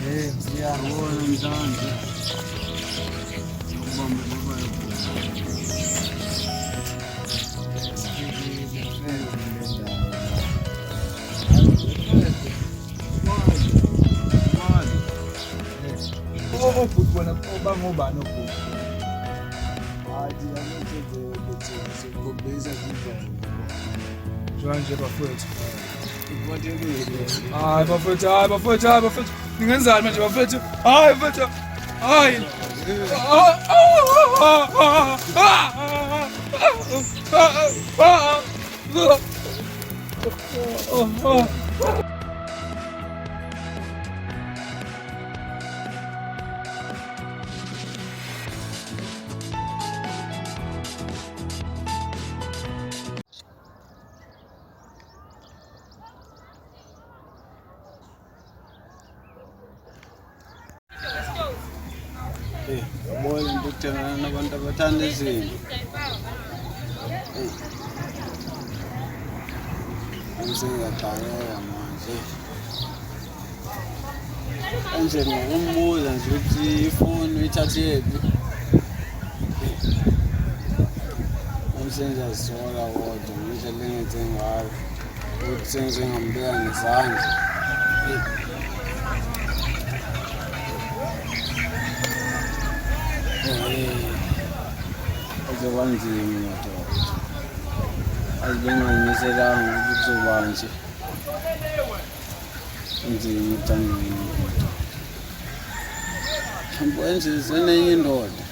ngiyabona mzansi. Ubambe baba Bona oba ngobani obhuku. Hayi angithi ngobeza kuba. Nje bafethu. Hayi bafethu. Ningenzani manje bafethu? Hayi bafethu. Hayi. Yabona into ukuthengana nabantu abathanda izinto. Ngiyadangeka manje. Kanje ngokumbuza nje ukuthi ifoni uyithathephi. Sengiyazisola kodwa ngendlela engenze ngayo. Ukuthi sengizengambeka ngezandla. Azobanzima madoda. Ayibengangiselanga ukuthi kuzoba nje. Inzima uthandweni kodwa. Manje senenye indoda.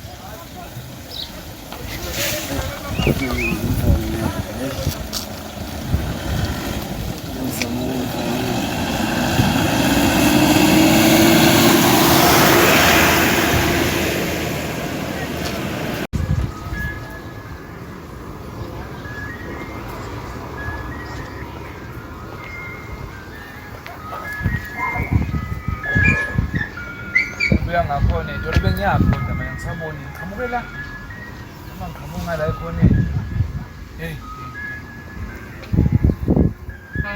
Ngakhona into lebengiyaphoda mina ngisabona ngiqhamukela uma ngiqhamuka la ekhoneni hey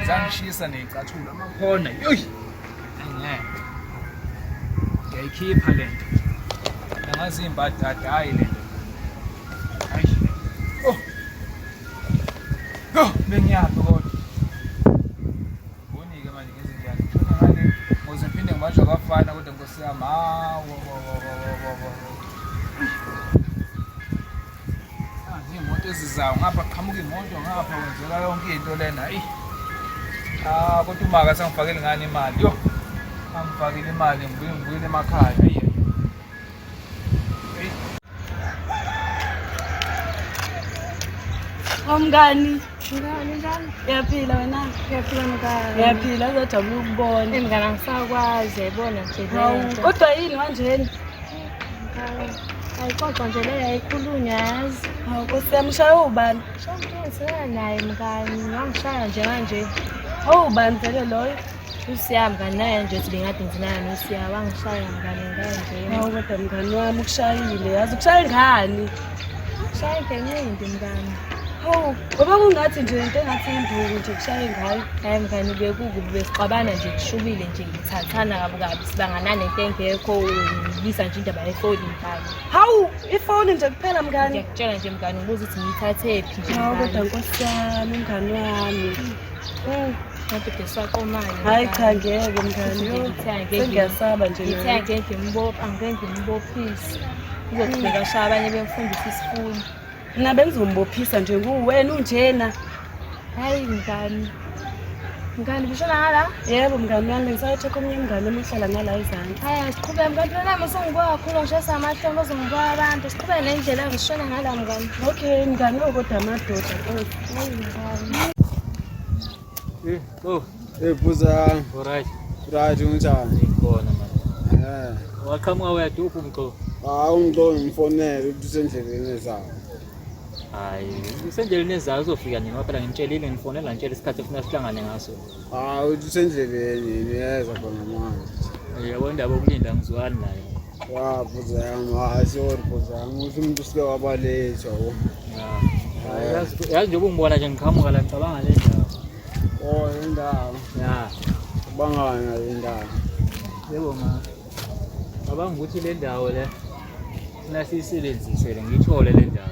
zangishisa nezicathula amakhona yoyi ngeke ngiyayikhipha lento angazi imbadada hayi lento hayi bengiyaphi kodwa bonike manje ngezinjani ngishona ngale ngoziphinde ngibanjwa abafana kodwa nkosi yami imoto ezizayo ngapha qhamuka imoto ngapha kwenzeka yonke into lena hayi kodwa umaka sangifakele ngani imali yo angifakile imali ngibuyele emakhaya hayi Mngani yaphila wena yaphila uzojabula ukubona Mngani angisakwazi yayibona nje lento kodwa yini kanjeni ayixoxa nje leyo ayikhulunywa yazi Nkosi yami ushaya ubani Shamthensela naye mngani ngangishaya nje manje ubani vele loyo usiyami mngani naye nje ukuthi bengathi ngizinayo nosiya wangishaya mngani nganje kodwa mngani wami ukushayile yazi ukushaya ngani shaya ngenyindi mngani ngoba kungathi nje into engathi imbuku nje kushaye ngayo hayi mngani bekukubi besixabana nje kushubile nje ngithathana kabi sibanganane into engekho ngibisa nje indaba yefoni mngani hawu ifoni nje kuphela mngani ngiyakutshela nje mngani ngibuza ukuthi ngiyithathephi nje kodwa nkosi yami mngani wami Kanti besaqomayo hayi cha ngeke mngani ngiyasaba nje ngithe ngimbophise ngizoqhubeka shaya abanye bemfundisa isifundo mina bengizombophisa nje nguwena unjena hayi mngani bishona ngala yebo mngani wami ngisayethe komnye mngani omuhlala ngala izandla haya siqhubeke mngani nami usengibona kakhulu ngishesa amahlombe ozongibona abantu siqhubeke nendlela ngishona ngala mngani okay mngani kodwa amadoda hayi mngani Buza. Alright. Right unjani? Ngikona manje. Waqhamuka uyadupha umqo. Umqo ngifonele ukuthi usendleleni ezayo. Hayi, usendleleni ezayo uzofika nini phela ngimtshelile ngifonela ngitshela isikhathi ufuna sihlangane ngaso. Uthi usendleleni niyeza khona manje. Yabo indaba okulinda ngizwani naye. Buza yami, sorry buza yami, uthi umuntu usike wabalethwa wo. Yazi nje ungibona nje ngiqhamuka la ngicabanga le ndaba. Indawo. Ya. Bangana le ndaba. Yebo ma. Cabanga ukuthi le ndawo le nasiyisebenzisele ngithole le ndawo.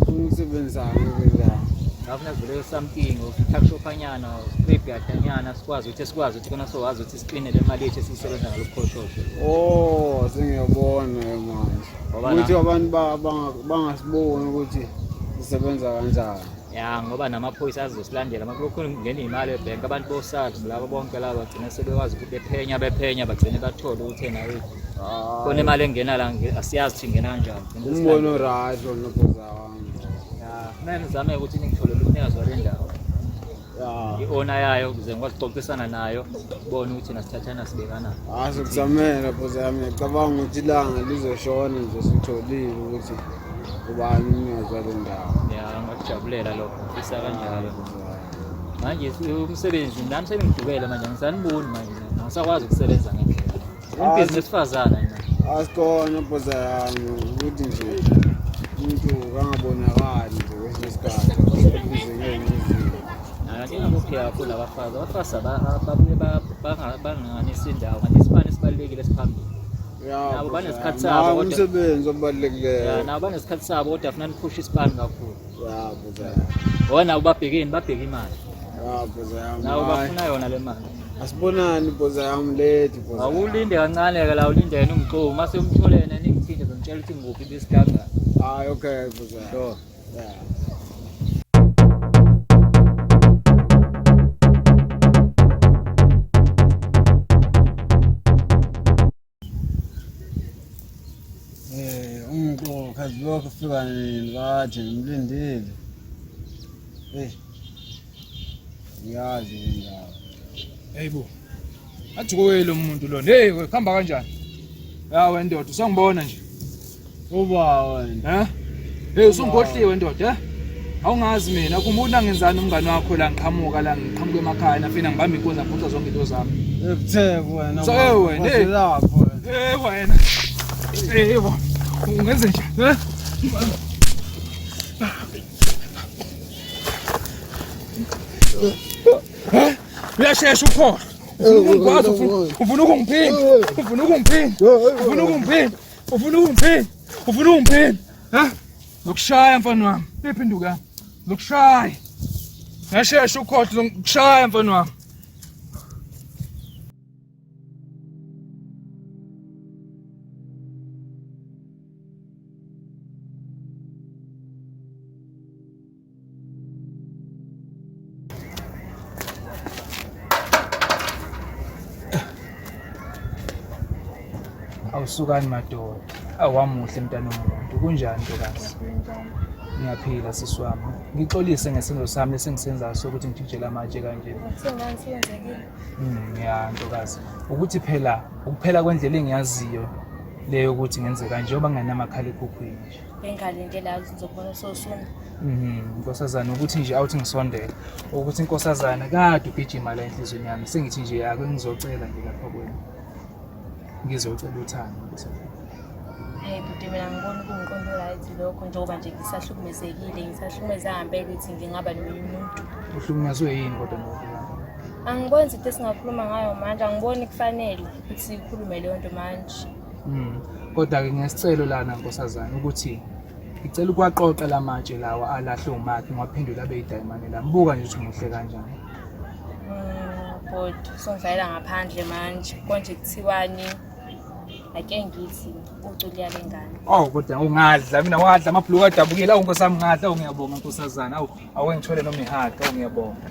Umsebenzana kwendawo. Ngafuna vele something of shopanyana, scrape yadanyana sikwazi ukuthi kona sowazi ukuthi siqine le mali yethu esisebenza ngalokhoshosho. Oh, sengiyabona manje. Ukuthi abantu bangasiboni ukuthi sisebenza kanjani. Ya ngoba namaphoyisa azosilandela makulokho ngene imali ebank abantu bosazi labo bonke laba bagcina sebekwazi ukuthi bephenya bagcine bathole ukuthi nayo kona imali engena la asiyazi ukuthi ingena kanjani. Umbono right nobhoza wami. Ya mina ngizame ukuthi ngitholele umnikazi wale ndawo. Ya I-owner yayo ukuze ngikwazi ukuxoxisana nayo ubone ukuthi nasithathana sibekana. Asokuzamela bhoza yami ngicabanga ukuthi ilanga lizoshona nje sitholile ukuthi ubani umnikazi wale ndawo. Ya ngakujabulela lokho ngifisa kanjalo. Manje umsebenzi nami sengidubele manje ngisaniboni manje ngisakwazi ukusebenza ngendlela. Ibhizinesi fazana yena. Asikhona bhoza yami ukuthi nje umuntu kangabonakali nje kwesinye isikhathi ubizeke ngezinto. Ngiyakho labafazi ababuye banganisa indawo kanti isibani sibalekile siphambili. Nabo banesikhathi sabo kodwa umsebenzi obalulekileyo. Ya nabo banesikhathi sabo kodwa afuna niphushe isibani kakhulu. Ya bhoza. Wona babheke imali. Ya bhoza yami. Nabo bafuna yona le mali. Asibonani bhoza yami late bhoza. Awulinde kancane ke la ulinde yena umgcobo mase umtholene ningithinte ngimtshela ukuthi ngikuphi besiganga. Hayi okay bhoza. So yeah. Kazi lokho fika nini bathi ngilindile. Ngiyazi indawo. Hayibo. Athi kowe lo muntu lo. Hey, khamba kanjani? Ya wendoda usangibona nje. Uba wena. Hey, usungikhohliwe ndoda, Awungazi mina kumbona ngenzani umngane wakho la ngiqhamuka emakhaya nafina ngibamba inkonzo ngaphuza zonke into zami. Ekutheko wena. So wena, wena. Yebo. Ungenze njani? Uyashesha ukhohlwa. Ungikwazi ufuna ukungiphinda. Lokushaya mfana wami. Ephenduka. Lokushaya. Uyashesha ukhohlwa lokushaya mfana wami. Awusukani madoda. Awamuhle mntana womuntu. Kunjani ntokazi? Ngiyaphila sisi wami. Ngixolise ngesenzo sami lesengisenzayo sokuthi ngijijela amatshe kanje. Sengani siyenzekile? Ya ntokazi. Ukuthi phela ukuphela kwendlela engiyaziyo leyo ukuthi ngenze kanje njengoba ngingenamakhala ekhukhwini nje. Bengalindela uzobona sosona. Inkosazana ukuthi nje awuthi ngisondele. Ukuthi inkosazana kade ugijima la enhlizweni yami. Sengithi nje ake ngizocela nje lapha kwena. Ngizocela uthando nkosazana. Hey buti mina ngibona kungiqondo right lokho njengoba nje ngisahlukumezekile ngisahlukumeza ngempela ukuthi ngingaba nomunye umuntu. Uhlukunyezwe yini kodwa lokho? Angiboni into esingakhuluma ngayo manje angiboni kufanele ukuthi sikhulume leyo nto manje. Kodwa ke ngesicelo lana nkosazana ukuthi ngicela ukwaqoqa lamatshe lawa alahle umakhe ngwaphendula abe idayimane la. Mbuka nje ukuthi umuhle kanjani. But songivayela ngaphandle manje konje kuthiwani ake ngithi uculiya lengane. Kodwa ungadla mina wadla amabhluku adabukile awunkosami ngadla ngiyabonga nkosazana awengithole noma ihaka ngiyabonga.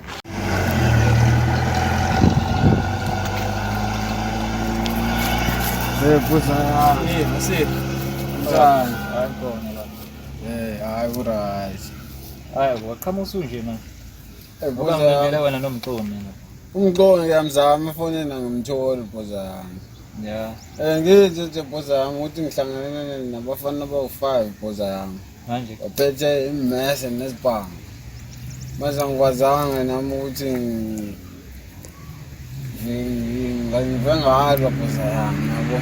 Bhoza yami. Masipho. Njani? Hayi khona la. Hayi uright. Hayi waqhamusa nje manje. Bhoza Ngibela wena nomcobo mina. Umcobo ngiyamzama efonini ngimtholi bhoza yami. Ya. Ngithi nje bhoza yami ukuthi ngihlangane nabafana abawu5 bhoza yami. Manje Baphethe immese nesibhanga. Mase ngikwazanga nami ukuthi ngangivengalo bhoza yami yabo.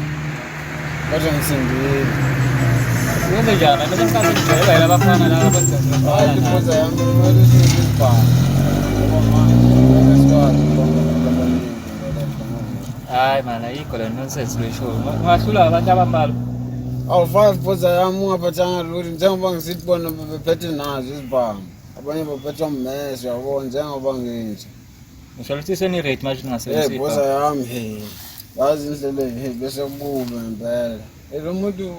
Kodwa ngisindile. Wenze njani? Mase ngikhathi ngijela la bafana la abasenza. Hayi bhoza yami kumele isibhanga. Ngoba manje ngesikhathi Hayi man, ayikho le nonsense lesho. Ungahlula abantu abambalwa. Awu 5 boza yami ungaphathanga lutho njengoba ngisithi bona bephethe nazo izibhamu. Abanye baphethe ummese yabona njengoba nginje. Ngisho ukuthi seni rate manje ningasebenzisi. Boza yami yazi indlela bese kubuke ngempela. Lo muntu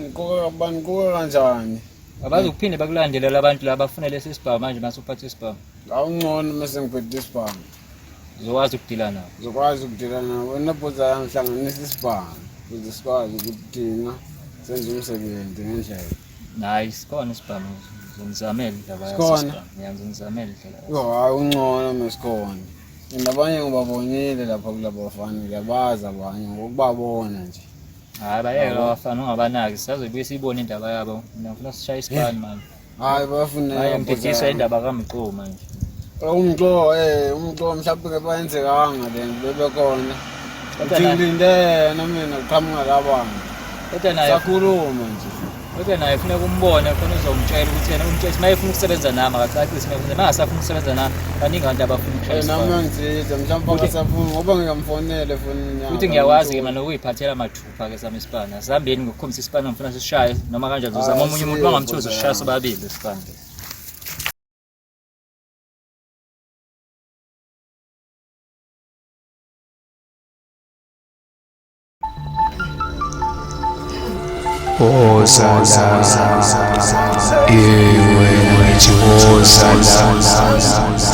ngikoka abantu kuka kanjani? Abazi ukuphinde bakulandelela abantu laba bafuna lesi sibhamu manje mase uphathe isibhamu. Awungcono mase ngiphethe isibhamu. Uzokwazi ukudila nawo. Uzokwazi ukudila nawo. Wena boza yami hlanganisa isibhamu. Ukuze sikwazi ukuthina senze umsebenzi ngendlela. Nice, khona isibhamu. Ngizamela indaba yasibhamu. Ngiyangizamela indlela. Yo hayi ungcono mesikhona. Nabanye ngibabonile lapha kulabo bafana ngiyabaza abanye ngokubabona nje. Hayi bayeke abafana ungabanaki sisazobuye siyibone indaba yabo. Ngifuna sishaya isibani manje. Hayi bafuna bayempethisa indaba kaMqo manje. Umqo mhlawumbe bayenzekanga lento bebekhona. Ngilinde mina uqhamuka labantu. Kodwa naye sakhuluma nje. Kodwa naye kufanele umbone khona uzomtshela ukuthi yena umtshela mayefuna ukusebenza nami akacacise mayefuna mangasafuna ukusebenza nami baningi abantu abafuna ukushayisa. Nami ngizithe mhlawumbe akasafuni ngoba ngikamfonele fonini yami. Ukuthi ngiyakwazi ke manje ukuyiphathela amathupha ke sami isipana. Sihambeni ngokukhombisa isipana ngifuna sishaye noma kanjani uzama omunye umuntu bangamthoza sishaya sobabili isipana.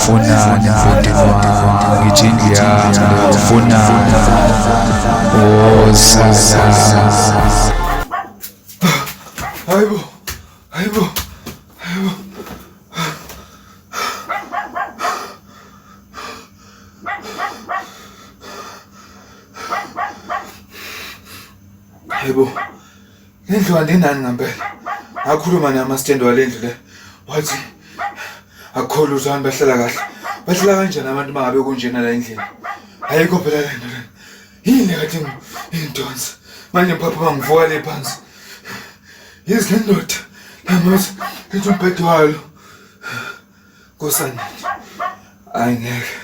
Funani mfundini wami ngithi ngiyami funani hayibo lendlu alinani ngempela ngakhuluma nama-stand walendlu le wathi akukho lutho abantu bahlala kanjani abantu mangabe kunjena la endlini ayikho phela lento le yini kade ngidonsa manje mpapha bangivuka le phansi yizi le ndoda lamazi lithi umbhede walo nkosani ayingeke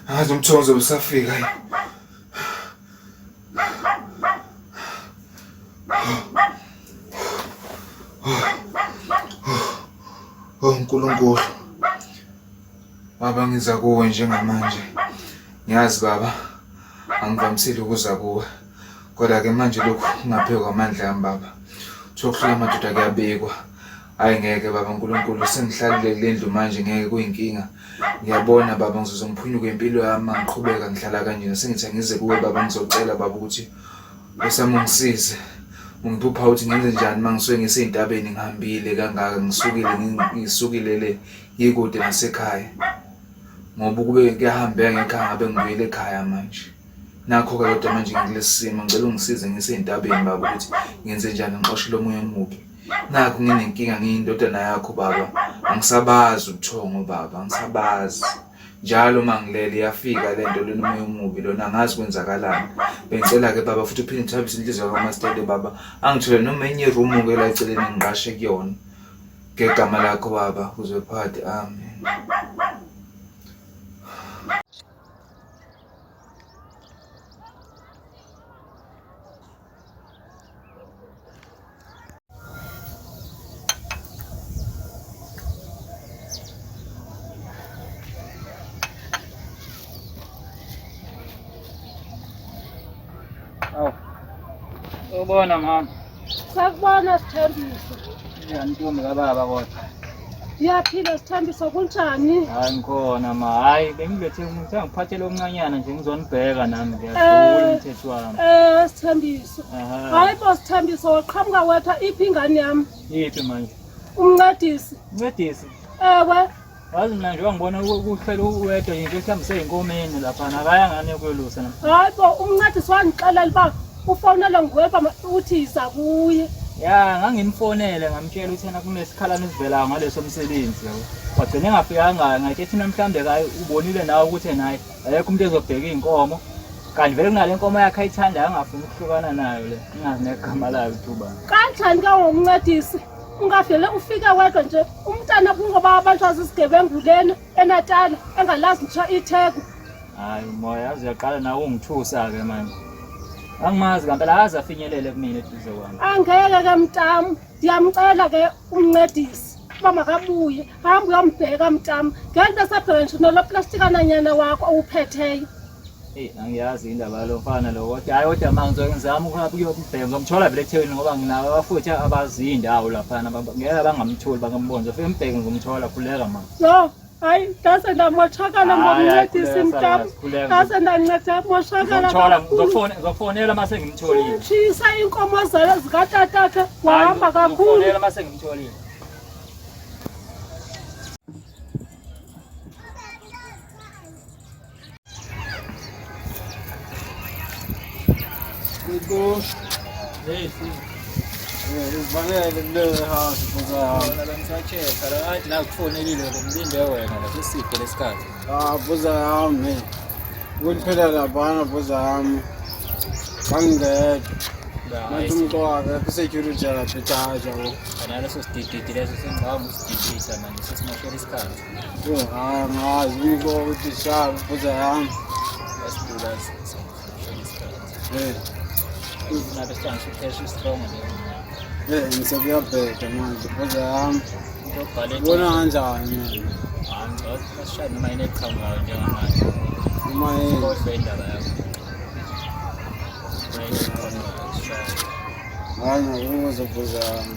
angazi umthonzo usafika uNkulunkulu baba ngiza kuwe njengamanje ngiyazi baba angivamisile ukuza kuwe kodwa ke manje lokhu kungapheka kwamandla yami baba sokuhlala amadoda kuyabekwa ayingeke baba uNkulunkulu sengihlalile kule ndlu manje ngeke kuyinkinga ngiyabona baba ngizozongiphunyuka impilo yami ngiqhubeka ngihlala kanjena sengithi ngize kuwe baba ngizocela baba ukuthi besami ungisize ungiphupha ukuthi ngenze njani mangisuke ngisentabeni ngihambile kangaka ngisukile le yikude nasekhaya ngoba kube kuyahambeka ngekhaya ngabe ngibuyele ekhaya manje nakho kodwa manje ngilesimo ngicela ungisize ngisentabeni baba ukuthi ngenze njani ngixoshile omunye umubi nakho nginenkinga ngiyindodana yakho baba angisabazi ubuthongo baba angisabazi njalo mangilele yafika lento lomoya omubi lona ngazi kwenzakalani bengicela ke baba futhi uphinde uthabise inhliziyo kaMaster baba angithole noma enye room ke la eceleni ngiqashe kuyona ngegama lakho baba uzophathe amen. Ubona mama. Sakubona Sithembiso. Ngiyantombi kababa kodwa. Ngiyaphila Sithembiso kunjani? Hayi ngikhona ma. Hayi bengilethe umuntu angiphathele omncanyana nje ngizonibheka nami ngiyadlula umthetho wami. Sithembiso. Hayi bo Sithembiso waqhamuka wetha iphi ingane yami? Yiphi manje? Umncedisi. Mncedisi. Ewe. Wazi mina nje ngibona ukuhlela uwedwa into ehlambise inkomeni lapha nakaya ngane kwelusa na. Hayi bo umncedisi wangixelela ba ufonela ngweba uthi iza kuye. Ya ngangimfonele ngamtshela ukuthi yena kunesikhalane esivelayo ngaleso msebenzi yabo. Wagcina engafikanga ngathi thina mhlambe kayi ubonile nawe ukuthi naye ayekho umuntu ezobheka inkomo. Kanti vele kunale nkomo yakhe ayithanda angafuni ukuhlukana nayo le. Ingazi negama layo uTuba. Kanjani ka ngomncedisi? Ungavele ufike wedwa nje umntana kungoba abantu azisigebengu lena eNatala engalazi nje iTheku. Hayi moya yazi yaqala nawe ungithusa ke manje. Angimazi ngempela azafinyelele kumina eduze kwami. Angeke ke mntamu, ndiyamcela ke umncedisi. Uba makabuye, hamba uyombheka mntamu. Ngeke besabheka nje nalo plastikananyana wakho awuphetheyo. Angiyazi indaba lo mfana lo kodwa hayi kodwa manje ngizama ukuyombheka ngomthola vele eThekwini ngoba nginawo abafuthi abazi indawo lapha ngeke bangamtholi bangambonza ufike mbheke ngomthola khuleka manje. Yo, hayi ngase ndamoshakala ngomncedisi mntamu. Ngase ndanceda moshakala. Ngofonela mase ngimtholile. Shisa inkomo zalo zikatatakhe wahamba kakhulu. Ngofonela mase ngimtholile. Go. Hey, Ufanele kule house buza. ngisacheka la athi la kufonelile ngimlinde wena la sisipho lesikhathi. Buza yami. Kuphela labana buza yami. Bangeke. Manje umntwana ku-security lapha eTshaja wo. Leso sidididi leso sengicabanga usididisa manje sesimashela isikhathi. Angazi ngiko ukuthi shabu buza yami. Yasidula sesimashela isikhathi. Nabe sihlangana ukhesh strong nje. Ngisakuyabheda manje buza yami. Ngobhale Bona kanjani mina? ngicela masishaya noma yini eqhamukayo njengamanje. Uma yini? Kodwa indaba yakho. Hayi ngakuza buza yami.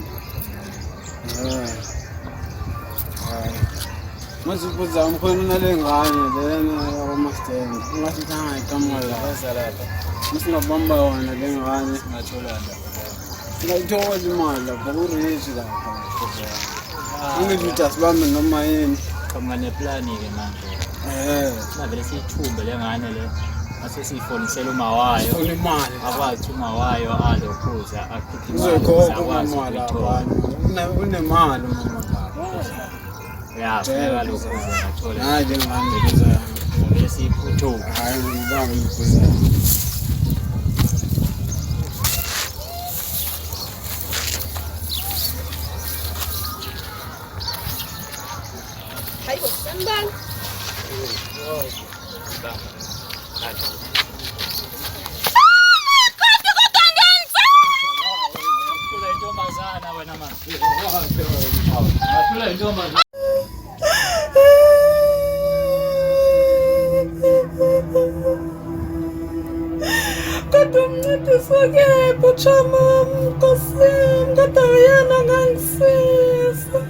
Manje buza yami khona nalengane lena yakwamastendi. Ungasithi angayiqhamuka la. Lapha Masingabamba yona lengane. singatholanda. Ngayithola imali lapha ku-rich lapha buza yami. Ungithi ukuthi asibambe noma yini. Qhamuka neplani-ke manje. Singavele siyithumbe lengane le. Mase siyifonisela uma wayo. Ufuna imali. Akwazi uma wayo alokhuza akhiphe Uzokhokha imali lapha. Unemali mama lapha. Ya, phela lokhuza ngathola. Hayi lengane buza yami. Vele siyiphuthume. Hayi ngibambe buza yami. Hayi sambani. Kodwa umncedisi kephi chama Nkosi kodwa yena ngangisiza.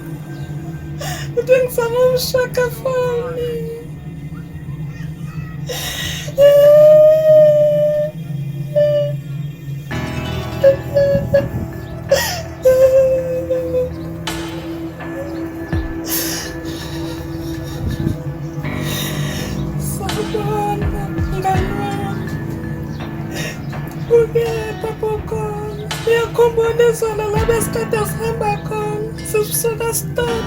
Uthi ngizama umshaka fani. Sabana ngana. Ukepha pokona. Yakhombonisa la besikade sihamba khona. Sisuka stop.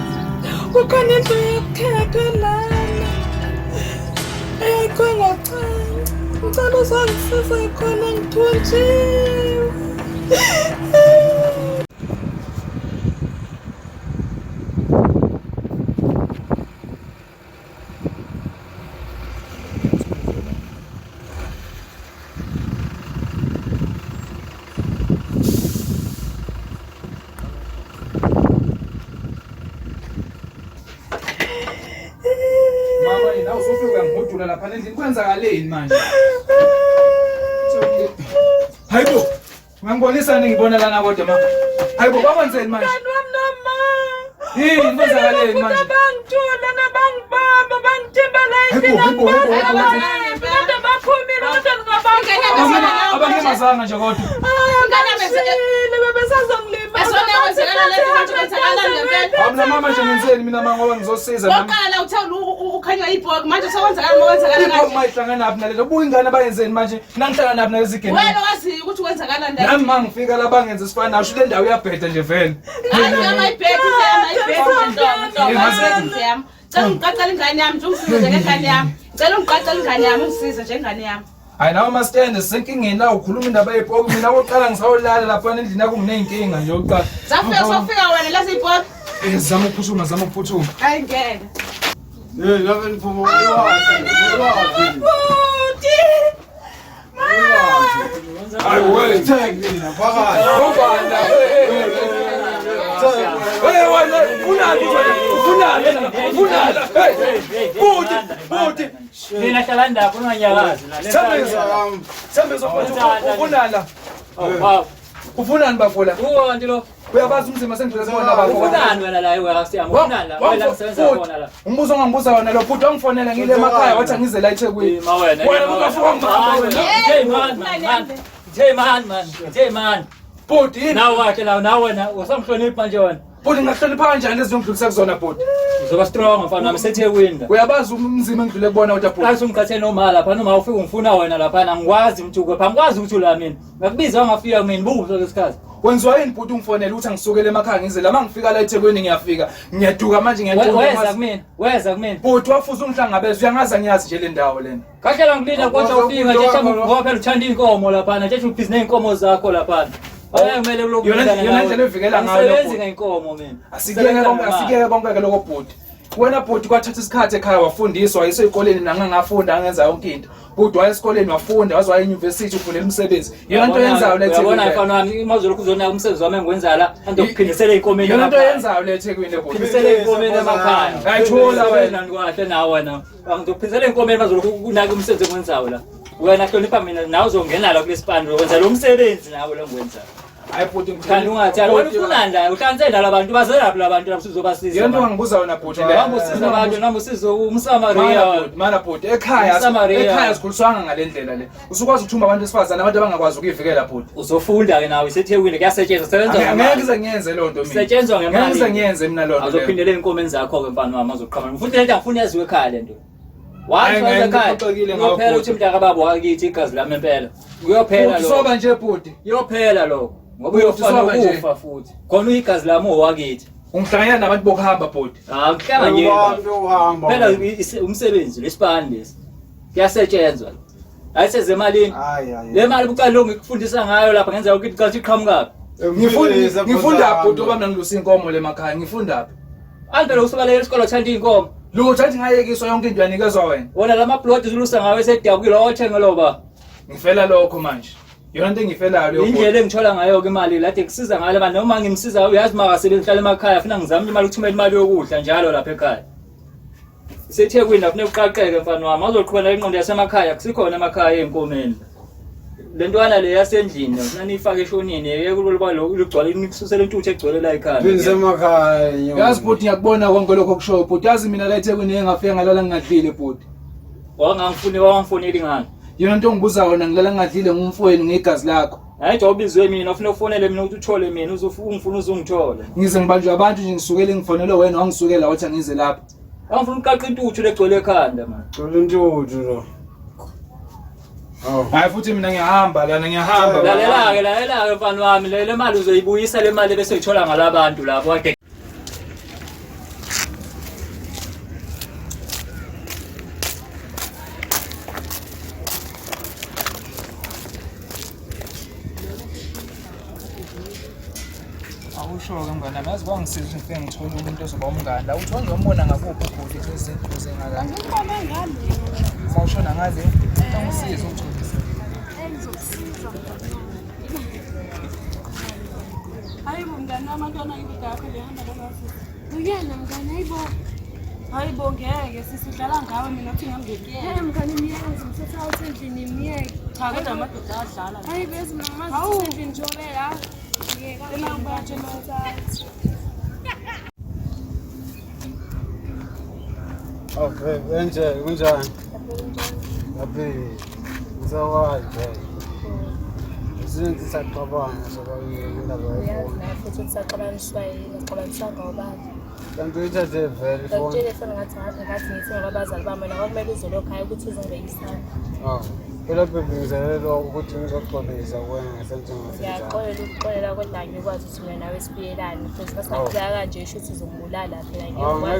Ukhona into yokukhetha lana. Eyakhona chance. Ngicela uzangisiza khona ngithunjiwe. Mama yena usufika ngodula lapha endlini kwenzakaleni manje? Hayibo, ngangibonisa ngibona lana kodwa mama. Hayibo bakwenzeni manje? Yini kwenzakaleni manje? Bangithola nabangibamba bangithembela Hayibo. Kodwa baphumile kodwa ngingabanga. Abangemazanga nje kodwa. Bebesazongilima. Mina mama nje ngenzeni mina mama ngoba ngizosiza nami. Oqala uthela ukhanya ibhok manje sewenzakala ngokwenzakala kanje. Ibhok mayihlangana naphi nalelo buyingane abayenzeni manje nangihlangana naphi nalezi gene. Wena wazi ukuthi wenzakala ndani. Nami mangifika la bangenze sifana nasho le ndawo iyabheda nje vele. Amayibhedi yami. Cela ungiqaqala ingane yami nje ungisize ngengane yami. Cela ungiqaqala ingane yami ungisize nje ngane yami. Hayi nawe mastand senkingeni la ukhuluma indaba yebhok mina oqala ngisawolala lapha endlini yakho ngineyinkinga nje oqala. Sofika wena lezi ibhok. Zama ukuphuthuma. Hayi ngeke. Lave niphuma. Futhi Mina hlala ndapho unganyakazi la. Sembezo ufunala. Hawu. Ufunani bafula? Uwonke lo. Uyabazi umzimba sengidlule sibona bafo. Ufunani wena la iwe asiyami. Ufunani la. Wena ngisebenza khona la. Umbuzo ongangibuza wona lo futhi wangifonela ngile emakhaya wathi angize la eThekwini. Wena ukafika Hey man. Bhuti yini? Nawe wakhe la nawe wena usamhlonipha manje wena. Bhuti ngahlonipha kanjani lezi ngidlulisa kuzona bhuti? Uzoba strong mfana wami seThekwini. Uyabazi umzimba engidlule kubona uthi bhuti. Kahle umkhathe nomala lapha noma ufika ungifuna wena lapha angikwazi mthuko pha ngikwazi ukuthi ula mina. Ngakubiza ungafika mina buzo lesikhathi. Wenziwa yini bhuti ungifonela ukuthi angisukele emakhaya ngize la mangifika la eThekwini ngiyafika. Ngiyaduka manje ngiyaqonda. Weza kumina. Bhuti wafuza ungihlangabeza uyangaza ngiyazi nje le ndawo lena. Kahle la ngilina kodwa ufika nje ngoba phela uthanda inkomo lapha nje ubhizinesi inkomo zakho lapha. Kumele yona ndlela evikela ngayo lokho ngeinkomo mina asikeke konke lokho bhuti wena bhuti kwathatha isikhathi ekhaya wafundiswa wayeseyikoleni ngangafunda angenza yonke into bhuti wayesikoleni wafunda waze waya euniversity ufundela umsebenzi yona into yenzayo le eThekwini yabona mfana wami imazulu ukuzona umsebenzi wami engwenza la andokuphindisela einkomeni yona into yenzayo le eThekwini bhuti phindisela einkomeni emakhaya ayithola wena ngikwahle nawe wena angizophindisela einkomeni mazulu kunaka umsebenzi engwenzayo la wena hlonipha mina nawe uzongena la kulesipando wenza lo msebenzi nawe lo ngwenzayo hayi bhuti ngithanda ungathanda wena ufuna ndla uhlanzela labantu bazelaphi labantu lapho sizobasiza yonke wangibuza wona bhuti le hamba usiza abantu noma usiza umsamaria mana bhuti ekhaya sikhuliswanga ngalendlela le usukwazi ukuthuma abantu besifazana abantu abangakwazi ukuyivikela bhuti uzofunda ke nawe iseThekwini kuyasetshenzwa sebenza ngeke ngize ngiyenze lonto mina setshenzwa ngemali ngeke ngiyenze mina lonto azophindela einkomeni zakho ke mfana wami azoqhamuka futhi lento angifuni yaziwe ekhaya lento wathi ekhaya uyophela uthi mntaka babo wakithi igazi lami empela uyophela lo soba nje bhuti uyophela lo ngoba uyofana ukufa futhi khona uyigazi lami owakithi ungihlangana nabantu bokuhamba bhuti ngihlanganyela phela umsebenzi lesipani lesi kuyasetshenzwa ayiseze emalini le mali bucala lo ngikufundisa ngayo lapha ngenza ukuthi kathi iqhamuka ngifunda bhuti oba mina ngilusa inkomo le emakhaya ngifunda Ante lo usubaleka isikole uthanda inkomo lutho athi ngayekiswa yonke into yanikezwa wena wona lama plot zulusa ngawe esedabukile othenga loba ngifela lokho manje yona into engifelayo leyo indlela engithola ngayo ke imali la ngikusiza ngale abantu noma ngimsiza uyazi makasebenzi hlala emakhaya ufuna ngizame imali ukuthumela imali yokudla njalo lapha ekhaya iseThekwini lapho nekuqaqeke mfana wami azoqhubela inqondo yasemakhaya kusikhona emakhaya einkomeni lentwana le yasendlini nanifaka eshonini yekulwa lo ugcwala inikususela intuthu egcwele la ekhaya emakhaya yazi bhuti ngiyakubona konke lokho kushoyo bhuti yazi mina la eThekwini engafika ngalala ngingadlile bhuti wangamfoneli ngani yona into ongibuza wona ngilala ngingadlile ngumfweni ngegazi lakho hayi nje ubizwe mina ufuna ufonele mina ukuthi uthole mina ungifuna uzungithola ngize ngibanjwe abantu nje ngisukele ngifonele wena wangisukela wathi angize lapha angifuna uqaqa intuthu legcwele ekhanda man gcwele intuthu lo hayi futhi mina ngiyahamba lana ngiyahamba lalela-ke mfana wami le mali uzoyibuyisa le mali bese uyithola ngalabantu lapho kade awusho-ke mngane nami yazi kwangisiza ukuthi ngifike ngithole umuntu ozoba umngane la uthi wangizombona ngakuphi ubhuti kuze ngala sawushona ngale angisiza ukutholisa hayibo mngane abantwana ngidakho lehamba labafisa uyena mngane hayibo ngeke sisidlala ngawe mina uthi ngangekuyena mngane miyazi mthetho awuthi endlini miyeke cha kodwa amadoda adlala hayi bezi mamazi endlini njobela ngeke emangbatshe mawusathi okay kunjani laphi ngisawaje izinto saqabana sobalindaba uyazi naye futhi ukuthi saxabaniswa yini axabanisanga ubani kanti uyithathe vele phone telefoni ngathi ngithenga abazali bami mina kwakumele uzoloku hayi ukuthi uzongeyisana phela bebingizelelo ukuthi ngizoxolisa kuwena ngiyaxolela ukuxolela kodwa ngikwazi ukuthi mina nawe sibuyelane futhi basakuya kanje isho ukuthi uzombulala phela ngiyabonga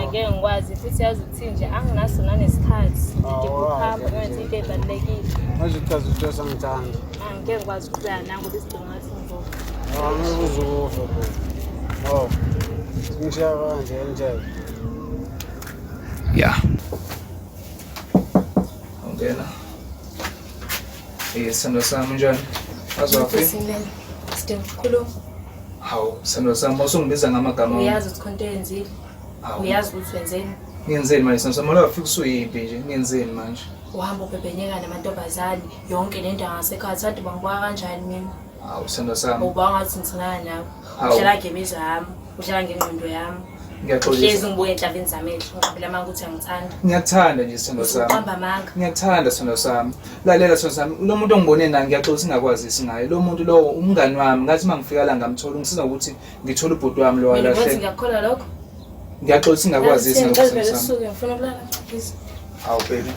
ngeke ngikwazi futhi yazi ukuthi nje anginaso nanesikhathi ngikuhamba ngenza into ebalulekile manje uchaza ukuthi usangithanda angeke ngikwazi ukuya nango besidinga ngathi ngibona ngikuzukusho ngishiya kanje nje yeah ongena sendo sami njani azwaphi sidinga ukukhuluma hawu sendo sami usungibiza ngamagama uyazi ukuthi konto yenzile uyazi ukuthi wenzeni Ngiyenzeni manje sisama la ufika usuyimpi nje ngiyenzeni manje. Uhamba ubhebenyeka namantombazane yonke lento angasekhaya sathi bangibona kanjani mina. Hawu sendo sami. Uba ngathi ngithina nawe. Uhlala ngemizwa yami, uhlala ngengqondo yami. Ngiyaxolisa. Hlezi ngibuye enhlaveni zamehlo ngoba manje ukuthi angithanda. Ngiyakuthanda nje sendo sami. Uqamba amanga. Ngiyakuthanda sendo sami. Lalela sendo sami. Lo muntu ongibone naye ngiyaxolisa singakwazisi ngaye. Lo muntu lo umngani wami ngathi mangifika la ngamthola ngisiza ukuthi ngithola ubhuti wami lo walahle. Ngathi ngiyakholwa lokho. Ngiyaxolisa singakwazisi ngicela usuke ngifuna ukulala please. Hawu baby.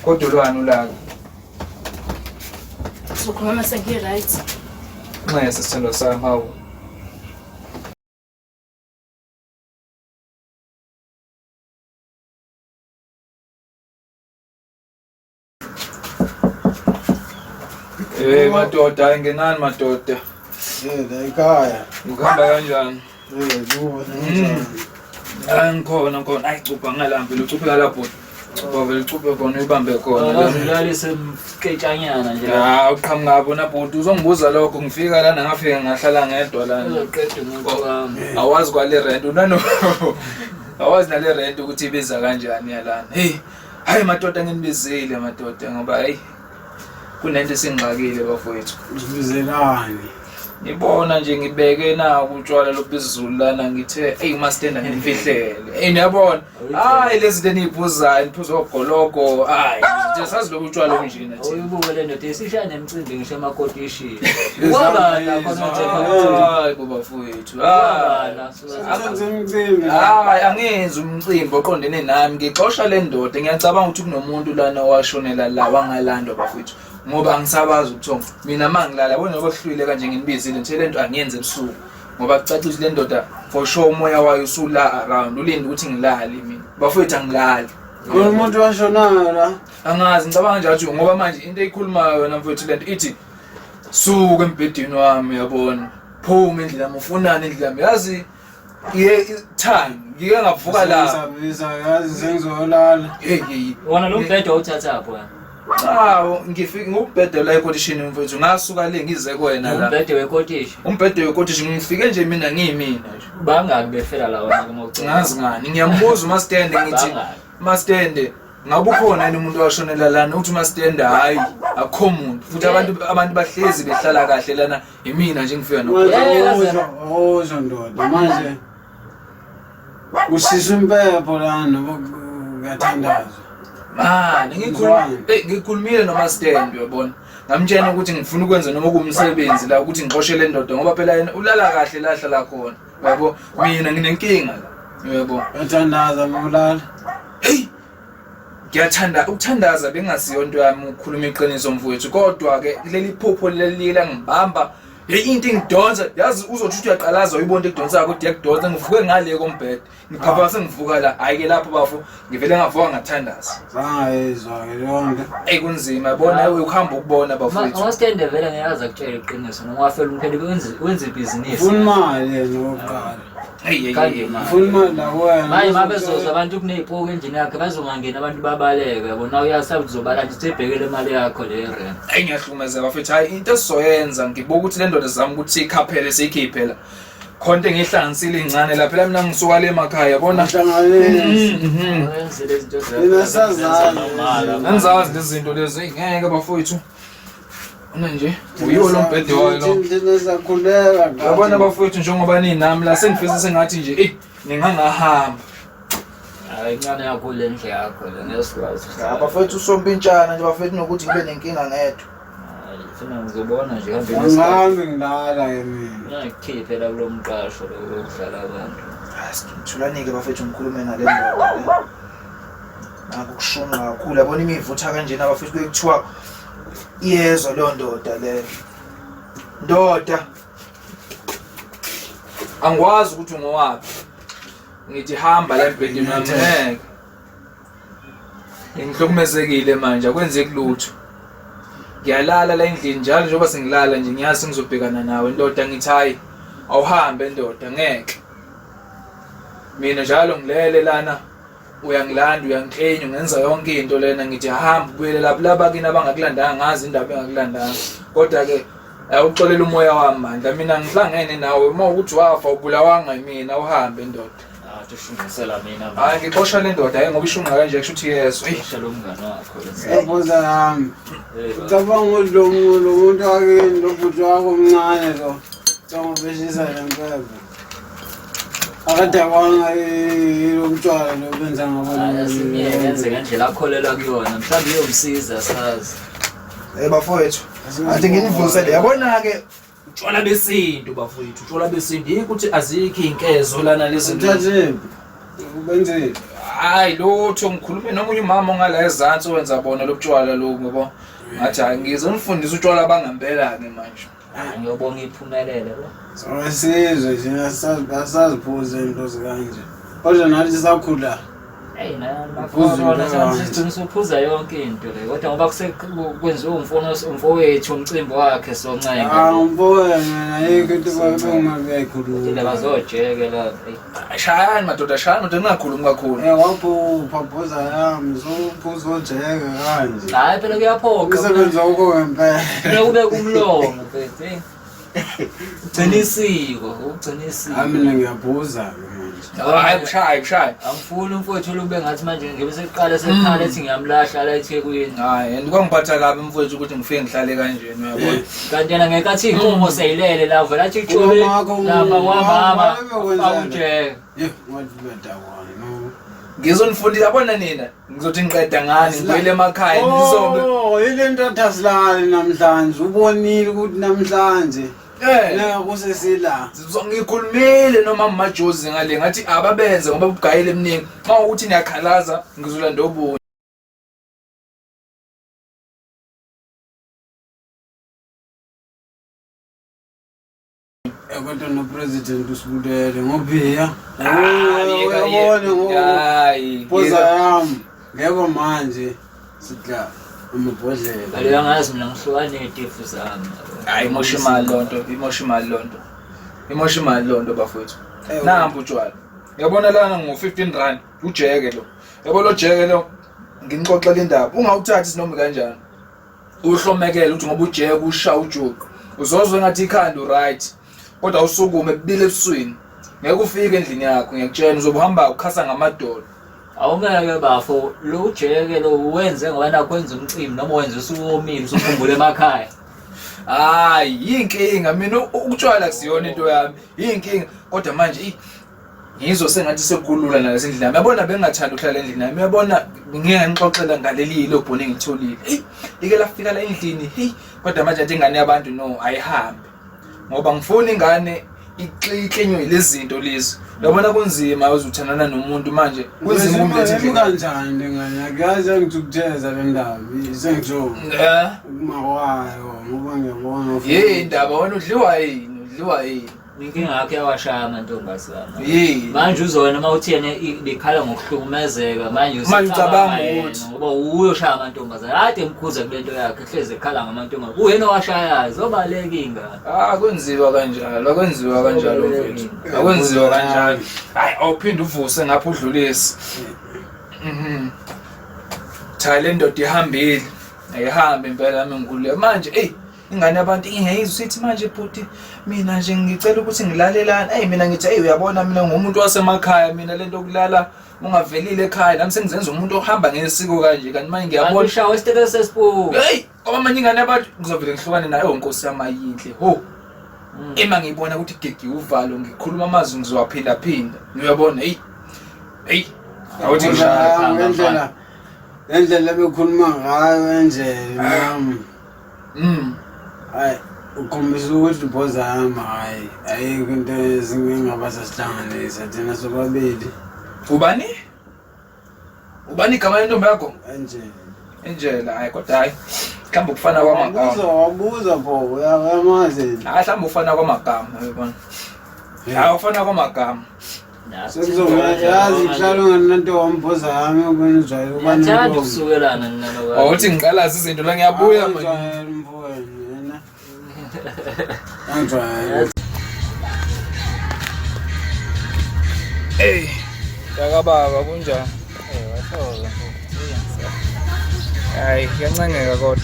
Kodwa lwani ulaka? Sokhuluma sengiyi right. Nxa sisithando sami hawu. Madoda ngenani madoda. La ekhaya. Ukuhamba kanjani? Kuba Ngikhona. Ayi cupha ngalambi lucupha lapho. Bavele cuphe khona ibambe khona. Ngilalise mketshanyana nje. Ya uqhamuka bona bhuti uzongibuza lokho ngifika lana ngafika ngahlala ngedwa lana. Uqede umuntu wami. Awazi kwale rent unano. Awazi nale rent ukuthi ibiza kanjani yalana. Hey, hayi madoda nginibizile madoda ngoba hey kunento singxakile bafowethu. uzibizelani. Ngibona nje ngibeke na utshwala lobizulu lana ngithe hey mastenda nginifihlele. Hey niyabona? Hayi lezi zinto eniphuzayo niphuza ogoloko. Hayi nje sazi lo utshwala obunjini nathi. Uyibukele ndoda isishaya nemcimbi ngisho emakotishini. Wabala khona nje. Hayi bafowethu. Hayi angenzi umcimbi oqondene nami ngixosha le ndoda ngiyacabanga ukuthi kunomuntu lana owashonela la wangalandwa bafowethu. Ngoba angisabazi ukuthonga mina mangilala yabona ngokuhlwile kanje nginibizile nje lento angiyenze ebusuku ngoba kucacile le ndoda for sure umoya wayo usula around ulinde ukuthi ngilale mina bafowethu angilali Kumuntu washonayo la. angazi ngicabanga nje athi ngoba manje into eyikhulumayo wena mfowethu lento ithi suka embedeni wami yabona phuma endlini yami ufunani endlini yami yazi time ngike ngavuka la Sabisa yazi sengizolala. hey Wona lo mbhedo awuthathapho. Ngifika ngubhede la equotation mfowethu ngasuka le ngize kuwena la Umbhedo wekotishi. umbhede wequotation ngifike nje mina ngiyimina nje Bangaki befela la wona ngokucela. ngazi ngani ngiyambuza umastende ngithi mastende ngabe ukhona yini umuntu washonela lana uthi mastende hayi akho umuntu futhi abantu bahlezi behlala kahle lana imina nje ngifika Ozo ndoda manje. Usisa impepho lana ngiyathandaza. Ngikhulumile nomastende uyabona ngamtshela ukuthi ngifuna ukwenza noma kumsebenzi la ukuthi ngixoshe le ndoda ngoba phela yena ulala kahle la hlala khona yabo mina nginenkinga la yabo Ngiyathandaza mawulala. hey ngiyathanda ukuthandaza bengasiyo into yami ukukhuluma iqiniso mfowethu kodwa ke leli phupho lelila ngibamba into ingidonsa yazi uzothi uyaqalaza uyibona ekudonsa kodwa yakudonsa ngivuke ngale kombhede ngiphapha sengivuka la hayi ke lapho bafo ngivele ngavuka ngathandaza Sangayizwa ke lonke. hey kunzima yabona wewe ukuhamba ukubona bafowethu Awastende vele ngiyazi akutshela iqiniso noma wafela umpheli wenze ibhizinisi. Ufuna imali yena oqala. hey Ufuna imali la wena. Manje mabezoza abantu kuneziphoko endlini yakhe bazongangena abantu babaleke yabona uyasabi uzobala nje sibhekele imali yakho le rent. hey ngiyahlukumeza bafowethu hayi into esizoyenza ngibuka ukuthi le ndoda zami ukuthi ikhaphele sikhiphela khonto engihlanganisile incane la phela mina ngisuka le emakhaya yabona Wenze lezi zinto ngizazi lezi zinto lezi ngeke bafowethu una nje uyiwo lo mbhede wayo lo Ndizakhuleka. yabona bafowethu njengoba ninami la sengifisa sengathi nje ningangahamba hayi incane yakho le ndle yakho le ngesikwazi. bafowethu usompintshana nje bafowethu nokuthi ngibe nenkinga ngedwa Funa ngizobona nje hambe Angihambi ngilala ke mina. ngikhiphe la kulo mqasho lo kudlala abantu. Thulanike bafethu ngikhulume nale ndoda. Nakho kushona kakhulu yabona imivutha kanjena abafethu bekuthiwa iyezwa lo ndoda le. Ndoda. Angikwazi ukuthi ungowaphi. Ngithi hamba la embedeni wami ngeke. Ngihlukumezekile manje akwenzeki lutho. Ngiyalala la endlini njalo njengoba sengilala nje ngiyazi ngizobhekana nawe ndoda ngithi hayi awuhambe ndoda ngeke. Mina njalo ngilele lana uyangilanda uyangiklenya ngenza yonke into lena ngithi hamba ubuyele lapha labakini abangakulandanga ngazi indaba engakulandanga kodwa ke awuxolela umoya wami manje mina ngihlangene nawe uma ukuthi wafa ubulawanga yimina uhambe ndoda Tushungisela mina. Hayi ngixosha le ndoda hayi ngoba ishunqa kanje kusho ukuthi yeso. Shela umngane wakho. Mpoza yami. Ucabanga lo muntu wakini lo bhuti wakho omncane lo. Ngizobeshisa le mpela. Akadabanga lo mtshwala lo benza ngabo. Yenze ngendlela akholelwa kuyona. Mhlawumbe iyomsiza sazi. Bafowethu. Athi nginivusele yabona ke Utshwala besintu bafowethu, utshwala besintu ukuthi azikho inkezo lana lezi Uthathe ubenzile. Hayi lutho ngikhulume nomunye umama ongala ezantsi owenza bona lobutshwala lo ngoba ngathi hayi ngizonifundisa utshwala abangempela ke manje. Ngiyobonga iphumelele lo. Sawasizwe thina asaziphuze into zikanje. Kodwa nathi sisakhula. Hey nakhona samsithi usuphuza yonke into le kodwa ngoba kwenziwe umfowethu umcimbi wakhe soncenga. Umfowethu ayikho into babengayikhuluma. Ile bazojeke la. Shayani madoda ningakhulumi kakhulu. Waphupha phuza yami uzophuza ojeke kanje. Hayi phela kuyaphoqa. Kusebenza uko ngempela. Ube kumlongo mfethu. Ugcina isiko. Mina ngiyaphuza manje. Hayi kushayi. Angifuni umfowethu ube ngathi manje ngibe seqala sekhala ethi ngiyamlahla la eThekwini. Hayi andikongiphatha kabi mfowethu ukuthi ngifike ngihlale kanjeni uyabona. Kanti yena ngekathi inkomo seyilele la vela athi ijobe lapha kwamama awujeke. Ngathi bedakwana no. Ngizonifundisa yabona nina ngizothi ngiqeda ngani ngibuyele emakhaya nizobe. Ile nto athasilale namhlanje ubonile ukuthi namhlanje la kusesila ngikhulumile noma majozi ngale ngathi ababenze ngoba ubugayile eminingi uma ukuthi niyakhalaza ngizolanda obunye kodwa no president usibulele ngobhiya hayi phoza yami ngeke manje sidla umabhodlela Leyo ngazi mina ngihlukane netifu zami. hayi imosha imali lonto bafowethu nambu utshwala yabona lana ngo-15 rand ujeke lo yabo lo jeke lo nginixoxela indaba ungawuthathi sinoma kanjani uhlomekele ukuthi ngoba ujeke usha ujuqu uzozwe ngathi ikhanda right kodwa usukume kubile ebusweni ngeke ufike endlini yakho ngiyakutshela uzobuhamba ukhasa ngamadolo Awungeke bafo lo ujeke lo wenze ngoba nakwenza umcimbi noma wenza usuwomile usukhumbule emakhaya. Hayi inkinga mina ukutshwala kusiyona into yami inkinga kodwa manje ngizwe sengathi sekulula nalesendlini yami yabona bengathanda ukuhlala endlini yami yabona ngeke ngixoxela ngaleli lobhone engitholile ike lafika la endlini kodwa manje athi ingane yabantu no ayihambe ngoba ngifuna ingane ixikenywe lezinto lezi yabona kunzima uzuthandana nomuntu manje kunzima kumlethe endlini kanjani ngane akazi ngikutheza le ndaba sengijo mawayo ngoba ngiyabona indaba wona udliwa yini Inkinga yakhe yawashaya amantombazana. Manje uzona uma uthi yena likhala ngokuhlukumezeka manje usicabanga ukuthi ngoba uyoshaya amantombazana. Ade emkhuza kulento yakhe hleze ekhala ngamantombazana. Uyena owashayayo zobaleka ingane. Kwenziwa kanjalo mfethu. Akwenziwa kanjalo. Hayi awuphinde uvuse ngapha udlulisi. Thale ndoda ihambile. Ayihambe impela nami ngikule manje ingane abantu ingeyizwe sithi manje bhuti mina nje ngicela ukuthi ngilalelana mina ngithi uyabona mina ngumuntu wasemakhaya mina lento kulala ungavelile ekhaya nami sengizenza umuntu ohamba ngesiko kanje kanti manje ngiyabona ushawa isitekelo sesipo ngoba manje ingane abantu ngizovela ngihlukane nayo inkosi yamayinhle ema ngiyibona ukuthi gigi uvalo ngikhuluma amazwi ngizowaphinda uyabona awuthi ngendlela bekhuluma ngayo endlela nami hayi ukhombisa ukuthi phoza yami ayikho into ezingengaba sasihlanganisa thina sobabili ubani igama lentombi yakho Angela hayi kodwa hayi mhlawumbe ukufana kwamagama wabuza pho uyamazi mhlawumbe ufana kwamagama uyabona ufana kwamagama yazi kuhlala nganto wamphoza yami ubona ujwayele ubani ngithanda ukusukelana nalo awuthi ngiqalaza izinto la ngiyabuya manje yakababa kunjani wathola hayi kuyancengeka kodwa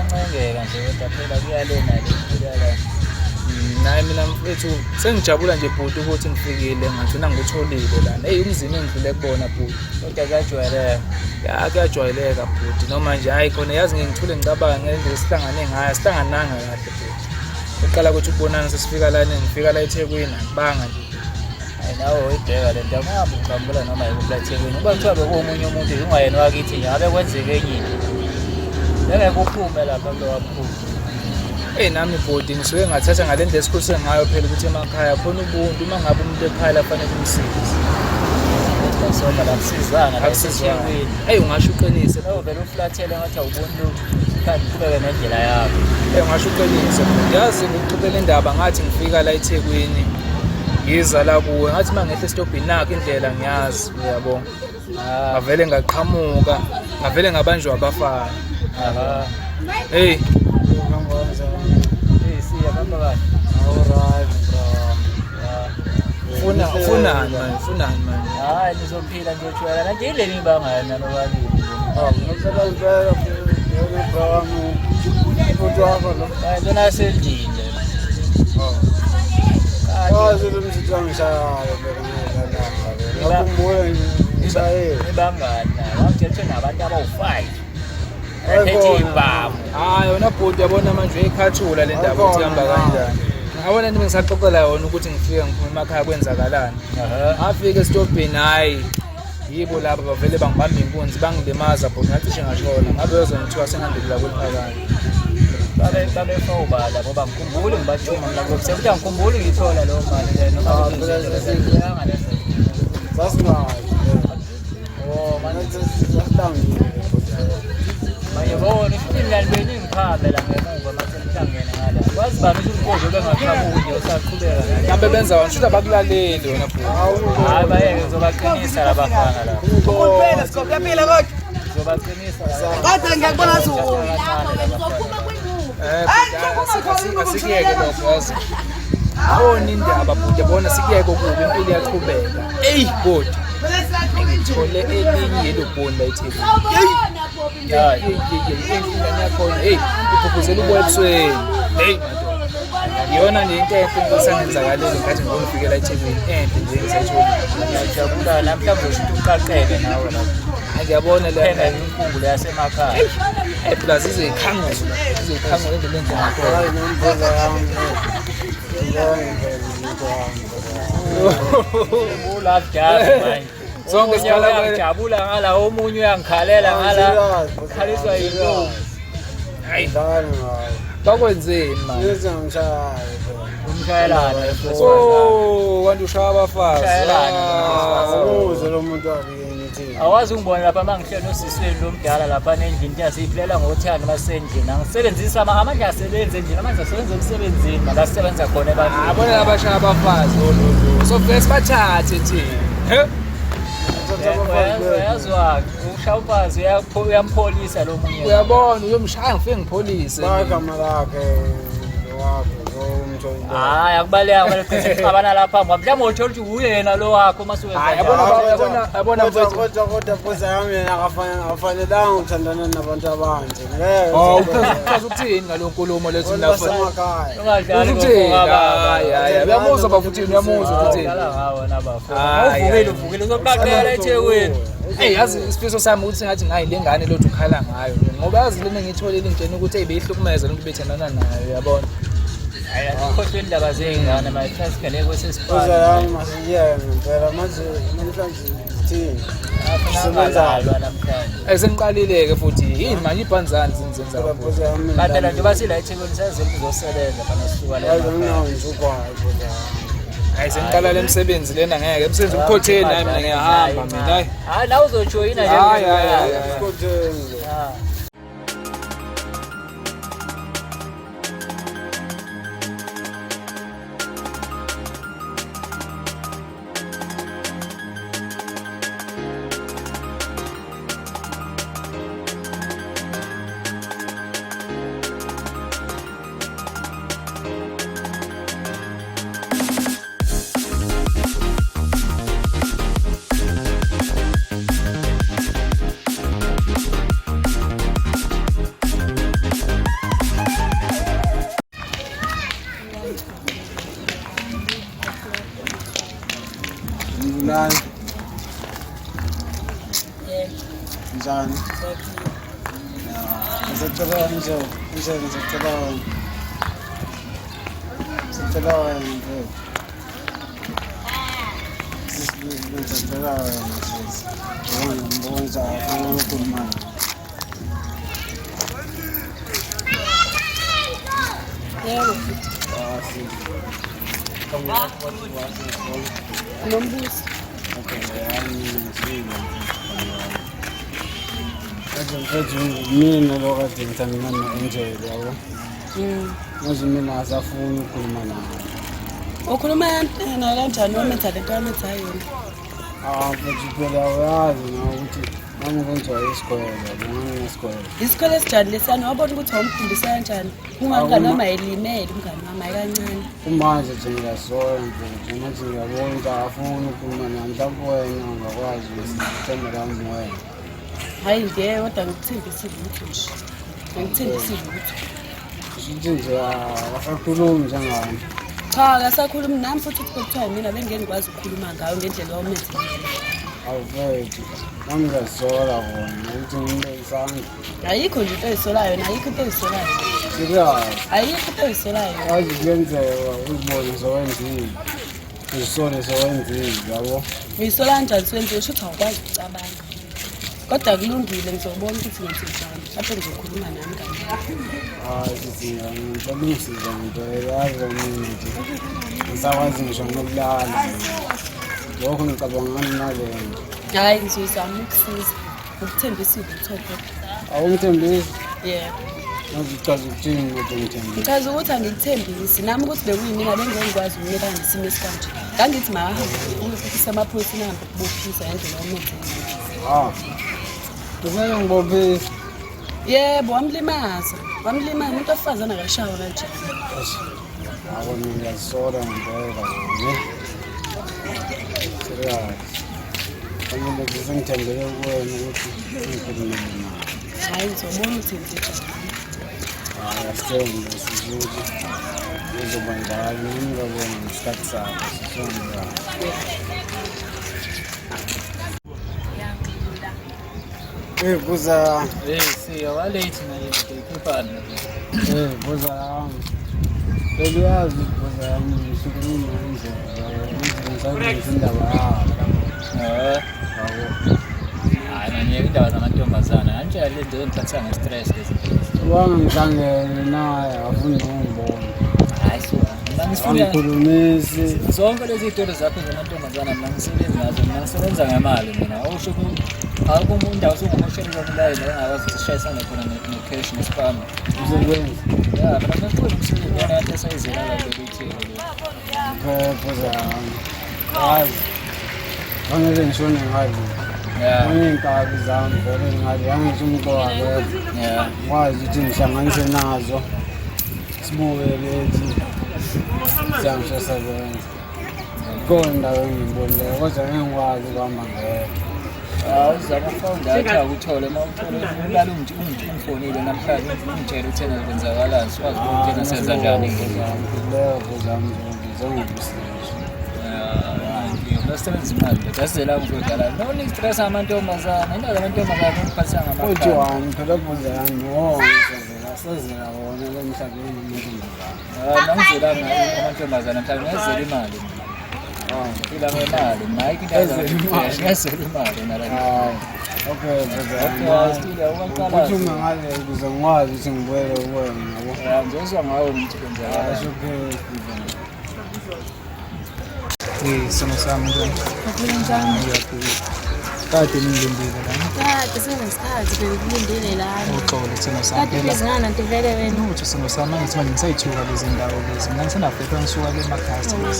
kuyancengeka nje kodwa phela kuyalena le Naye mina mfethu sengijabula nje bhuti ukuthi ngifikile ngagcina ngikutholile lana. Hey umzini engidlule kubona bhuti. Kodwa kuyajwayeleka. Ya kuyajwayeleka bhuti noma nje hayi khona yazi ngithule ngicabanga ngendlela sihlangane ngayo sihlangananga kahle bhuti. Eqala ukuthi ubonana sesifika lana ngifika la eThekwini akubanga nje. Hayi nawe uyibheka le nto ngihamba uqambula noma yikuphi la eThekwini. Uba kuthiwa bekuwumunye umuntu ungayena wakithi nje ngabe kwenzeke enye into. Ngeke uphume lapha kulo waphuma. Nami bhuti ngisuke ngathatha ngale nto esikhulise ngayo phela ukuthi emakhaya khona ubuntu uma ngabe umuntu ekhaya lafanele umsize. Soma la kusizana la eThekwini. Hey ungasho uqinise. Nawe vele uflathele ngathi awuboni lutho. Kanti kubeke nendlela yakho. Ungasho uqinise. Yazi ngikuqhubela indaba ngathi ngifika la eThekwini. Ngiza la kuwe ngathi mangehla estopini nakho indlela ngiyazi uyabona. Ngavele ngaqhamuka, ngavele ngabanjwa abafana. Hey siya bamba kahle. Alright bro. Funani man. Hayi nizophila nje uthwala kanti yile nibangana nobabili. Ngicela impela bro wami. Umuntu wakho lo. Hayi lona sendile. Wazi lo msithi wangishaya phela la. Ngakhumbula nje ngishaye. Nibangana. Wangithethe nabantu abawu5. Ethe ibhamu. Hayi wona bhuti yabona manje uyikhathula le ndaba ukuthi ihamba kanjani. Ngabona into ngisaxoxela yona ukuthi ngifike ngiphuma emakhaya kwenzakalani. Ngafika estopini hayi yibo laba bavele bangibamba inkunzi bangilimaza bhuti ngathi ngashona ngabe uzongithiwa sengandela kweliphakade. Babe fawubala ngoba ngikhumbule ngibathuma mina ngoba ukuthi angikhumbuli ngithola lo mali noma ngiyanga leso. Sasingazi. Oh manje sesihlangile. Mayebona ifini lani beningikhambe la ngemuva mase mhlangene ngala. Kwazi bani ukuthi uqozo bengaqhamuki usaqhubeka ngale. Kambe benza wona shothi abakulaleli wona bhuti. Hayi bayeke ngizobaqinisa labafana la. Ukuphela sikho yaphila kodwa. Ngizobaqinisa. Kodwa ngiyakubona Zulu. Asikiyeke lokho yazi. Awona indaba bhuti yabona sikiyeke ukuba impilo iyaqhubeka. Ey bhuti. Ngithole elinye lobonda eThekwini. Hey ingane yakho hey iphupuzela ukwebusweni. Hey yona nje into enhle ngisangenzakaleli ngathi ngomfikela eThekwini enhle nje ngisayithola. Ngiyajabula namhlanje usho uqaqeke nawe la. Ngiyabona le Phela inkungulo yasemakhaya. plus izikhanguzo endleleni ngakho. Hayi nomboza yami. Ulafjazi manje. Sonke siyajabula ngala omunye uyangikhalela ngala. Khaliswa yinto. Hayi Dani ngayo. bakwenzeni manje. Yenza ngishaya. Umshayelana Oh kanti ushaya abafazi. Uze lo muntu wakini thini. Awazi ungibona lapha mangihleli nosisweni lomdala lapha endlini siyiphilela ngothando masendlini. Angisebenzisa amandla asebenze endlini amandla asebenza emsebenzini makasebenza khona ebantwini. Yabona labashaya abafazi ololo. So vele sibathathe thina. Uyazwa ushaya ufazi uyampholisa lo munye. Uyabona uyomshaya ngifike ngipholise. Bagama lakhe wakho umtho. Hayi akubaleka kumele sixabana lapha mhlawumbe uthola ukuthi uyena lo wakho masuke. Hayi yabona mfethu. Kodwa phoza yami yena akafanelanga ukuthandana nabantu abanje. Ngeke. Uchaza ukuthini ngalonkulumo lethu Lasemakhaya. Ungadlali hayi uyamuzwa bafuthini uyamuzwa ukuthi ngawo nabafo. Uvukile uzoqaqela eThekwini. Hey yazi isifiso sami ukuthi ngathi ngayilengane lothu ukhala ngayo ngoba yazi lena ngitholile ingene ukuthi eyibehlukumeza lonke bethandana nayo yabona. Hayi akhohlwe indaba zengane my first kale Phoza kwesesifana. yami masiyeke ngempela manje namhlanje thini. Afuna namhlanje. Sengiqalile-ke futhi yini manje ibhanzani zinzenza Phoza yami. Kanti la njengoba sila eThekwini sezele uzosebenza bana sisuka la. Hayi nginawo ngizokwazi phoza. hayi sengiqala le msebenzi lena ngeke emsebenzi ukhotheni hayi mina ngiyahamba mina hayi Hayi la uzojoyina nje. hayi Kodwa njani? Ngizocela nje ngizocela wena. Ngizocela wena nje. Ngizocela wena sisi. Ngibonisa ukukhuluma. Yebo. Nombuso. Okay, mina lo kade ngithandana no-Angel yabo. Manje mina asafuni ukukhuluma naye. Ukhuluma yena kanjani wametha lento wametha yona? Futhi phela uyazi na ukuthi nami kwenziwa isikole, nginesikole. Isikole esijani lesiyana wabona ukuthi wamfundisa kanjani? Ungangani noma elimele umngani wami kancane. Kumanje nje ngiyasola nje manje ngiyabona ukuthi akafuni ukukhuluma nami. Mhlawumbe wena ungakwazi ukuthemba lami wena. Hayi ngeke kodwa ngikuthembisile ukuthi nje. Ngikuthembisile ukuthi. Kushuthi nje akasakhulumi njengami. Cha, akasakhulumi nami futhi uthi kuthiwa mina bengeke ngikwazi ukukhuluma ngayo ngendlela wametha. Awuvedi. Nami ngiyasola kona ukuthi ngimbe isandla. Ayikho nje into oyisolayo, ayikho into oyisolayo. Serious. Ayikho into oyisolayo. Wazi kuyenzeka uzibone sowenzile. Uzisole sowenzile yabo. Uyisola kanjani senze usho ukuthi awukwazi ukucabanga. Kodwa kulungile ngizobona ukuthi ngenzeni. Lapho ngizokhuluma nami kancane. Sithi ngicabangisa into yazi mina nje. Ngisakwazi ngisho nokulala. Lokho ngicabanga ngani nalento. Hayi ngizozama ukusiza. Ukuthembisile uthotho. Awungithembisi? Yebo. Ngazichaza ukuthini ukuthi ngithembisi. Ngichaza ukuthi angikuthembisi nami ukuthi bekuyimina bengeke ngikwazi ukumelana nesimo esikanje. Ngangithi mahambe ukuthi amaphoyisa ahambe ukubophisa ngendlela wamenzile. Kufanele ngibophise. Yebo wamlimaza. Wamlimaza umuntu ofazana akashawa kanje. Awona ngiyasola ngempela ne. Serious. Kumele ngizengithembele kuwena ukuthi ngikhulume nawe. Hayi ngizobona ukuthi ngenzeni. Asithembe sizuthi uzoba njalo ngingabona ngesikhathi sakho sisonke. Buza. Siya walate na ikhipana. Buza yami. Uyazi buza yami ngisukume nje. Ngizenza indaba yakho. Hayi ngiyeke indaba zamantombazana kanjalo le nto ngithatha nge-stress lezi. Wangihlangene naye afuna ukungibona. Hayi so Angikhulumisi. zonke lezi iy'tori zakho zamantombazana mina ngisebenzi ngazo, mina ngisebenza ngemali mina. Awusho akukho indawo sungumoshelwa kulayini engakwazi ukuthi sishayisane khona ne-cash ne-spam. Uzokwenza. Ya mina ngifuna umsebenzi yona yanto esayizela la kulethile. Buza yami. Hayi. Fanele ngishone ngazi. Ya. Iy'nkabi zami vele ngazi angisho umuntu wakepha. Ya. Wazi ukuthi ngihlanganise nazo. Sibuke lethi. Siyangishaya sabenza. Khona endaweni ngibonile kodwa ngingikwazi ukuhamba ngedwa. Uzama ukufunda athi akuthole uma uthole ulala ungifonile namhlanje ungitshela ukuthi enakwenzakalani sikwazi ukuthi engasenza njani leyo zami ngizongibusisha. Nosebenza imali ngasizela ngizodlala no stress amantombazana indaba zamantombazana ngiphathisa ngamakhaya. Uthi wani phela buza yami sezela wona lo mhlabeni umuntu ngizana. Nangizela amantombazana mhlawumbe ngazela imali. Ila ngemali mayike ngazela imali nala. Okay buza. Uthi ngale ukuze ngikwazi ukuthi ngibuyele kuwena yabo. Ngizozwa ngawo ukuthi kwenzakala. Isimo sami njani? Njani? Kade nilindile lana. Kade senesikhathi bekulindile lana. Uxolo isimo sami. Kade bezingana nto vele wena. Uthi isimo sami ngithi manje ngisayithuka lezi ndawo lezi. Mina ngisenafika ngisuka ke emakhaya sami. Hayi,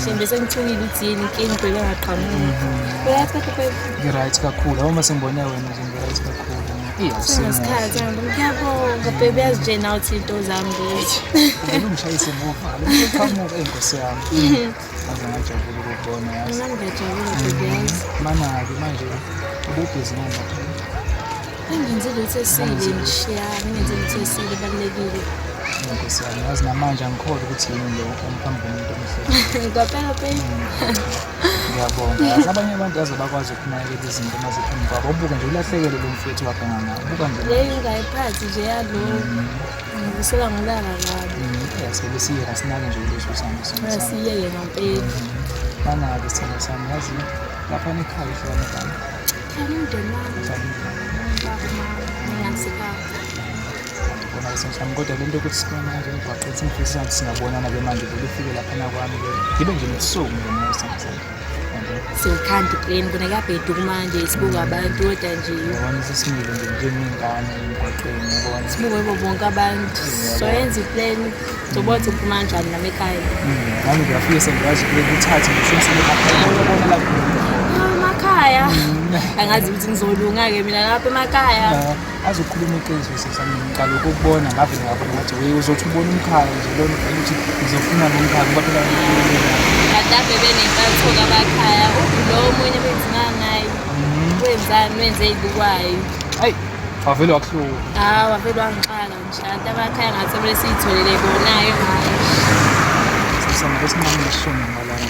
shembe sengithukile ukuthi yini inkinga ubheke ngaqhamuka. Uyathatha phela. Ngi-right kakhulu. Uma sengibone wena nje ngi-right kakhulu. Senesikhathi ngiyabonga baby yazitshena ukuthi into zami lezi. Ube ungishayise ngokuvalo. Uqhamuka enkosi yami. Aze ngajabula ukubona yazi. Mina ngiyajabula baby yazi. Mana-ke manje ububhizi ngapha. Ngenzile ukuthi esile ngishiya, ngenzile ukuthi esile balekile. Inkosi yami yazi namanje angikholwa ukuthi yini lo umphambi komuntu omhlophe. Ngaphela phela. Ngiyabonga. Yazi abanye abantu yazi bakwazi ukunakekela izinto maziphambi kwabo. Ubuke nje ulahlekelwe lo mfethu wakhe nganawo. Ubuka nje. Leyo ungayiphathi nje yalo. Ngisuka ngilala kabi. Yazi besiye kasinake nje leso sami sami. Asiyeke ngempela. Mana-ke sithando sami yazi lapha ekhaya hlala ngami. Umndeni wami. Ngingasekhaya. Bona sami kodwa lento ukuthi sibona manje emgwaqeni ngifisa ukuthi singabonana ke manje vele ufike lapha kwami ke. Ngibe nje nosuku nje sami. Siwukhanda iplane kona kuyabheda manje sibuka abantu kodwa nje Yabona sesimile nje njengengane emgwaqeni yabona. sibuke bo bonke abantu so yenza iplane zobothi uphuma kanjani nami ekhaya. Nami ngiyafika sengiyazi ukuthatha ngisho ngiyabona lapho. Emakhaya angazi ukuthi ngizolunga-ke mina lapha emakhaya. Azokhuluma iqiniso sesami ngiqala ukubona ngavele ngabona ngathi we uzothi ubona umkhaya nje lona ukuthi ngizofuna lo mkhaya ngoba phela Kadabe benempatho kabakhaya lo omunye benzina naye wenzani wenze idukwayo. hayi wavele wakuhluka. Wavele wangixaka nje abantu abakhaya ngathi vele siyitholele bonayo manje. Sisama lesinqamo nesishoni ngalana.